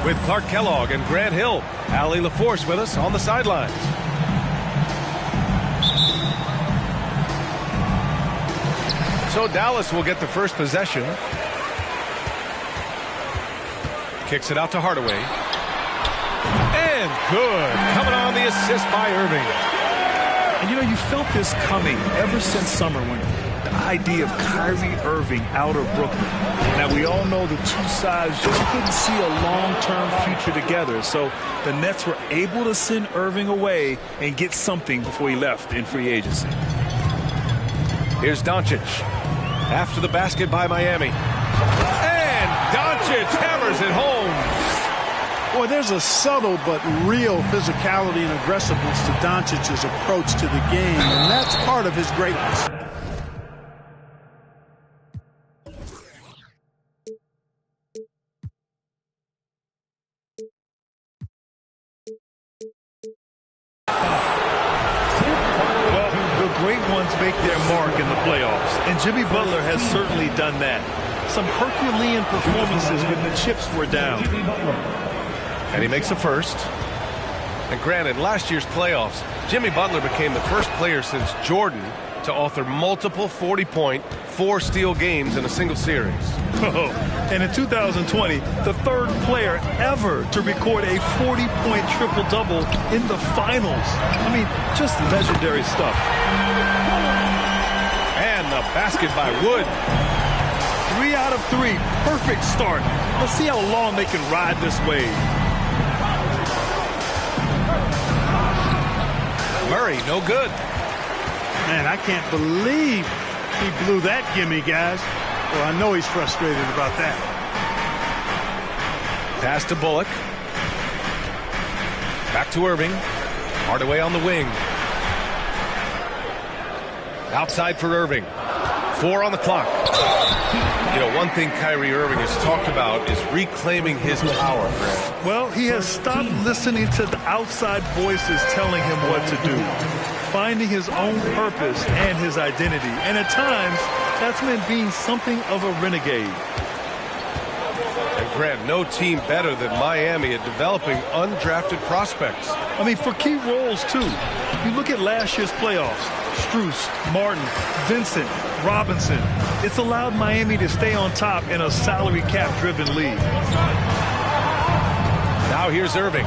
with Clark Kellogg and Grant Hill. Allie LaForce with us on the sidelines. So Dallas will get the first possession. Kicks it out to Hardaway. And good. Coming on the assist by Irving. And you know, you felt this coming ever since summer when the idea of Kyrie Irving out of Brooklyn. Now, we all know the two sides just couldn't see a long-term future together. So the Nets were able to send Irving away and get something before he left in free agency. Here's Doncic. After the basket by Miami. And Doncic hammers it home. Boy, there's a subtle but real physicality and aggressiveness to Doncic's approach to the game, and that's part of his greatness. Make their mark in the playoffs, and Jimmy Butler has certainly done that. Some Herculean performances when the chips were down. And he makes the first. And granted, last year's playoffs, Jimmy Butler became the first player since Jordan to author multiple 40-point, 4-steal games in a single series. Oh, and in 2020, the third player ever to record a 40-point triple-double in the finals. I mean, just legendary stuff. And the basket by Wood. 3 out of 3. Perfect start. Let's see how long they can ride this wave. Murray, no good. Man, I can't believe he blew that gimme, guys. Well, I know he's frustrated about that. Pass to Bullock. Back to Irving. Hardaway on the wing. Outside for Irving. 4 on the clock. You know, one thing Kyrie Irving has talked about is reclaiming his power, Grant. Well, he has stopped listening to the outside voices telling him what to do. Finding his own purpose and his identity. And at times, that's meant being something of a renegade. And Grant, no team better than Miami at developing undrafted prospects. I mean, for key roles, too. You look at last year's playoffs. Strus, Martin, Vincent, Robinson. It's allowed Miami to stay on top in a salary cap-driven league. Now here's Irving.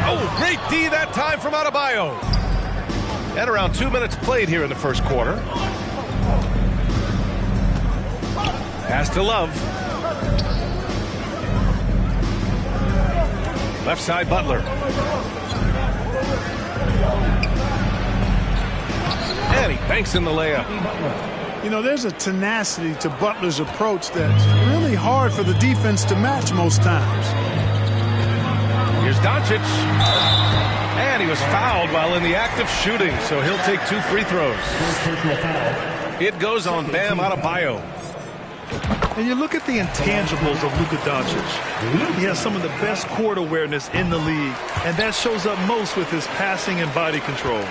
Oh, great D that time from Adebayo. And around 2 minutes played here in the first quarter. Pass to Love. Left side, Butler. And he banks in the layup. You know, there's a tenacity to Butler's approach that's really hard for the defense to match most times. Here's Doncic. And he was fouled while in the act of shooting, so he'll take 2 free throws. It goes on Bam Adebayo. And you look at the intangibles of Luka Doncic. He has some of the best court awareness in the league, and that shows up most with his passing and body control.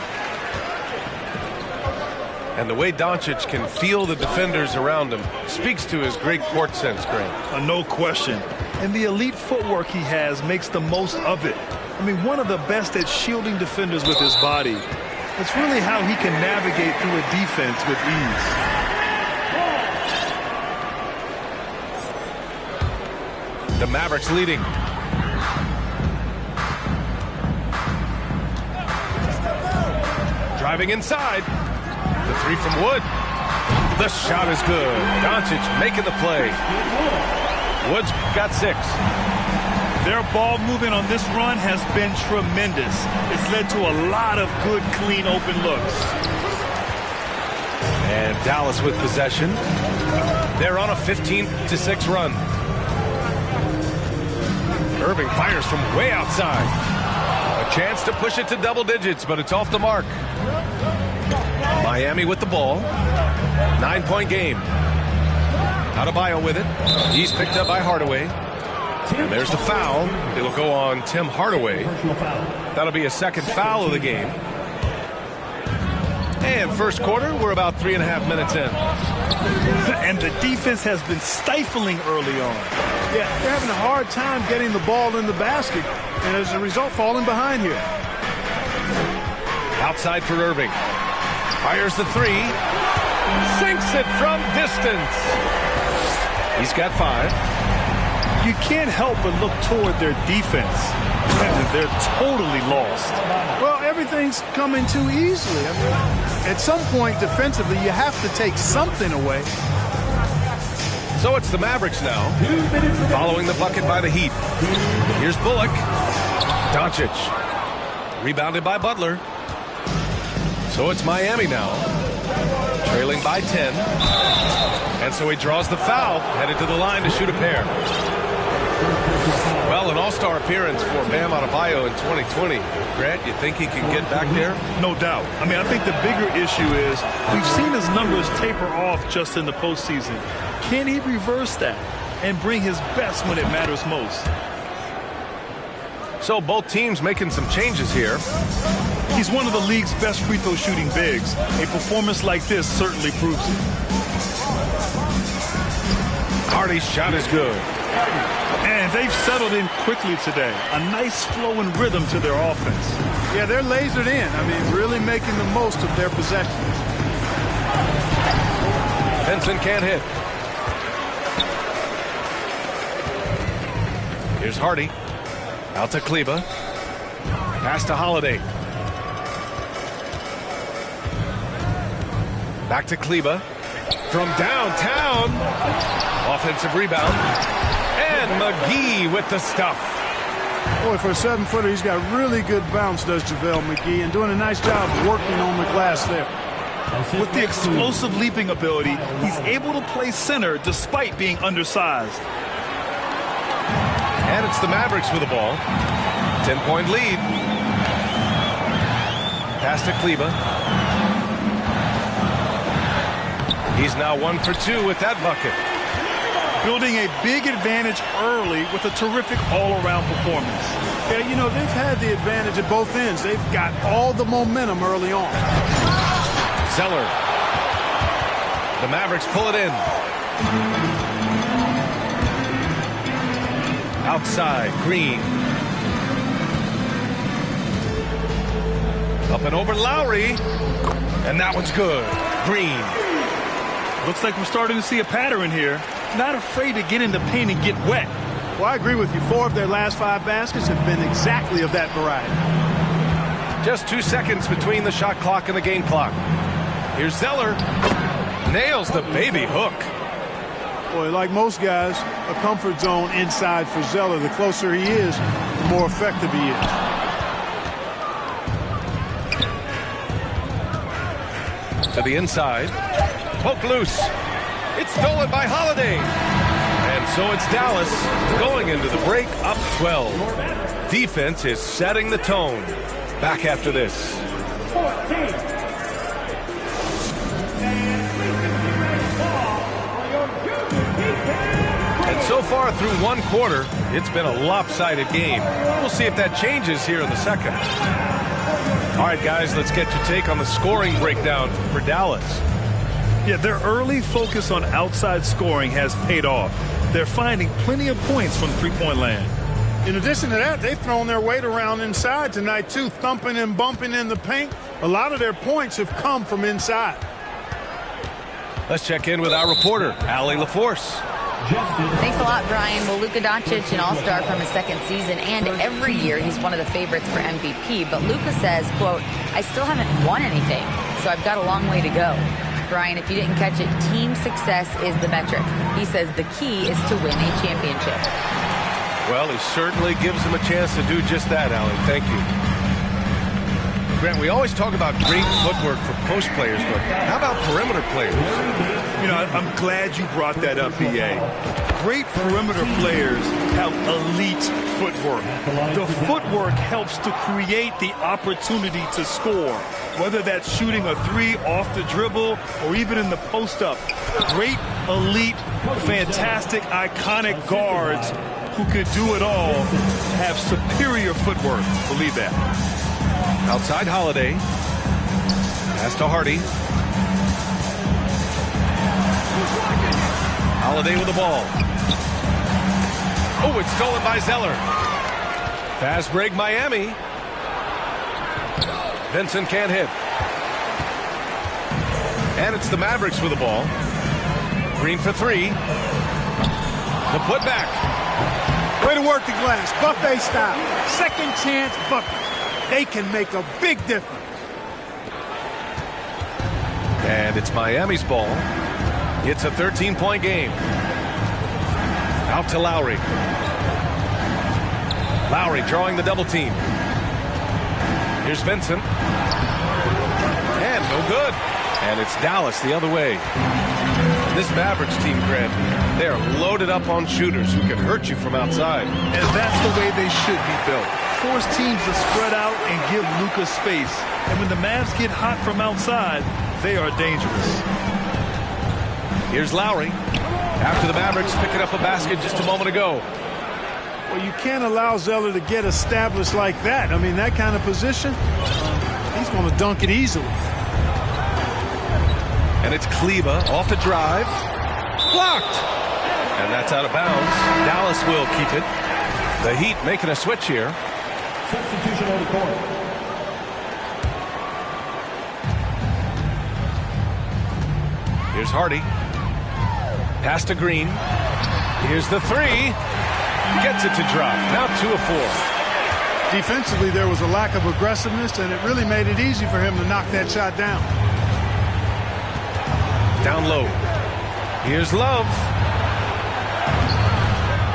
And the way Doncic can feel the defenders around him speaks to his great court sense, Grant. No question. And the elite footwork he has makes the most of it. I mean, one of the best at shielding defenders with his body. It's really how he can navigate through a defense with ease. The Mavericks leading. Driving inside. The 3 from Wood. The shot is good. Doncic making the play. Wood's got 6. Their ball movement on this run has been tremendous. It's led to a lot of good, clean, open looks. And Dallas with possession. They're on a 15-6 run. Irving fires from way outside. A chance to push it to double digits, but it's off the mark. Miami with the ball. 9-point game. Adebayo with it. He's picked up by Hardaway. And there's the foul. It'll go on Tim Hardaway. That'll be a second foul of the game. And first quarter, we're about 3.5 minutes in. And the defense has been stifling early on. Yeah, they're having a hard time getting the ball in the basket, and as a result, falling behind here. Outside for Irving. Fires the three. Sinks it from distance. He's got 5. You can't help but look toward their defense. They're totally lost. Well, everything's coming too easily. I mean, at some point, defensively, you have to take something away. So it's the Mavericks now, following the bucket by the Heat. Here's Bullock. Doncic. Rebounded by Butler. So it's Miami now, trailing by 10. And so he draws the foul, headed to the line to shoot a pair. Well, an all-star appearance for Bam Adebayo in 2020. Grant, you think he can get back there? No doubt. I mean, I think the bigger issue is we've seen his numbers taper off just in the postseason. Can he reverse that and bring his best when it matters most? So both teams making some changes here. He's one of the league's best free throw shooting bigs. A performance like this certainly proves it. Hardy's shot is good. And they've settled in quickly today. A nice flow and rhythm to their offense. Yeah, they're lasered in. I mean, really making the most of their possessions. Benson can't hit. Here's Hardy. Out to Kleber. Pass to Holiday. Back to Kleber. From downtown. Offensive rebound. And McGee with the stuff. Boy, for a 7-footer, he's got really good bounce, does JaVale McGee, and doing a nice job working on the glass there. With the explosive leaping ability, he's able to play center despite being undersized. And it's the Mavericks with the ball. 10-point lead. Pass to Kleber. He's now 1 for 2 with that bucket. Building a big advantage early with a terrific all-around performance. Yeah, you know, they've had the advantage at both ends. They've got all the momentum early on. Zeller. The Mavericks pull it in. Outside, Green. Up and over Lowry. And that one's good. Green. Looks like we're starting to see a pattern here. Not afraid to get in the paint and get wet. Well, I agree with you. 4 of their last 5 baskets have been exactly of that variety. Just 2 seconds between the shot clock and the game clock. Here's Zeller. Nails the baby hook. Boy, like most guys, a comfort zone inside for Zeller. The closer he is, the more effective he is. To the inside. Poke loose. It's stolen by Holiday. And so it's Dallas going into the break up 12. Defense is setting the tone. Back after this. And so far through 1 quarter, it's been a lopsided game. We'll see if that changes here in the second. All right, guys, let's get your take on the scoring breakdown for Dallas. Yeah, their early focus on outside scoring has paid off. They're finding plenty of points from three-point land. In addition to that, they've thrown their weight around inside tonight, too, thumping and bumping in the paint. A lot of their points have come from inside. Let's check in with our reporter, Allie LaForce. Thanks a lot, Brian. Well, Luka Doncic, an all-star from his second season, and every year he's one of the favorites for MVP. But Luka says, quote, I still haven't won anything, so I've got a long way to go. Brian, if you didn't catch it, team success is the metric. He says the key is to win a championship. Well, he certainly gives them a chance to do just that, Allie. Thank you. Grant, we always talk about great footwork for post players, but how about perimeter players? You know, I'm glad you brought that up, B.A. Great perimeter players have elite footwork. The footwork helps to create the opportunity to score, whether that's shooting a 3 off the dribble or even in the post-up. Great, elite, fantastic, iconic guards who could do it all have superior footwork. Believe that. Outside Holiday. Pass to Hardy. Holiday with the ball. Oh, it's stolen by Zeller. Fast break, Miami. Vincent can't hit. And it's the Mavericks with the ball. Green for three. The putback. Way to work the glass. Buffet style. Second chance bucket. They can make a big difference. And it's Miami's ball. It's a 13-point game. Out to Lowry. Lowry drawing the double team. Here's Vincent. And no good. And it's Dallas the other way. This Mavericks team, Grant, they are loaded up on shooters who can hurt you from outside. And that's the way they should be built. Force teams to spread out and give Luka space. And when the Mavs get hot from outside, they are dangerous. Here's Lowry. After the Mavericks picking up a basket just a moment ago. Well, you can't allow Zeller to get established like that. I mean, that kind of position, he's going to dunk it easily. And it's Kleber off the drive. Blocked. And that's out of bounds. Dallas will keep it. The Heat making a switch here. Substitution on the court. Here's Hardy. Pass to Green. Here's the three. Gets it to drop. Now 2 of 4. Defensively, there was a lack of aggressiveness, and it really made it easy for him to knock that shot down. Down low. Here's Love.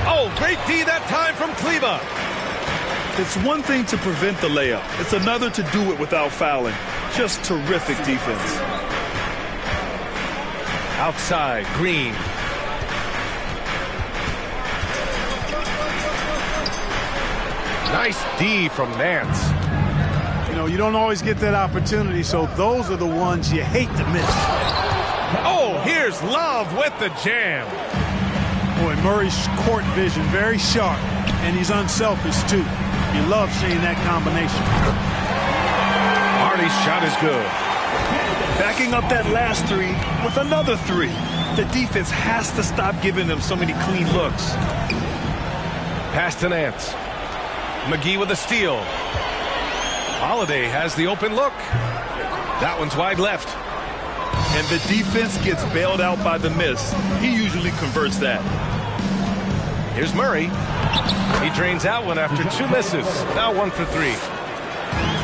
Oh, great D that time from Kleber. It's one thing to prevent the layup. It's another to do it without fouling. Just terrific defense. Outside, Green. Nice D from Nance. You know, you don't always get that opportunity, so those are the ones you hate to miss. Oh, here's Love with the jam. Boy, Murray's court vision very sharp, and he's unselfish, too. You love seeing that combination. Hardy's shot is good. Backing up that last three with another three. The defense has to stop giving them so many clean looks. Pass to Nance. McGee with a steal. Holiday has the open look. That one's wide left. And the defense gets bailed out by the miss. He usually converts that. Here's Murray. He drains that one after 2 misses. Now 1 for 3.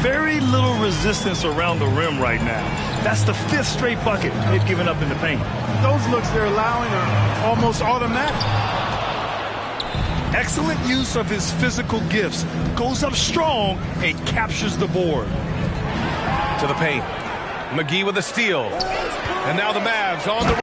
Very little resistance around the rim right now. That's the 5th straight bucket they've given up in the paint. Those looks they're allowing are almost automatic. Excellent use of his physical gifts. Goes up strong and captures the board. To the paint. McGee with a steal. And now the Mavs on the...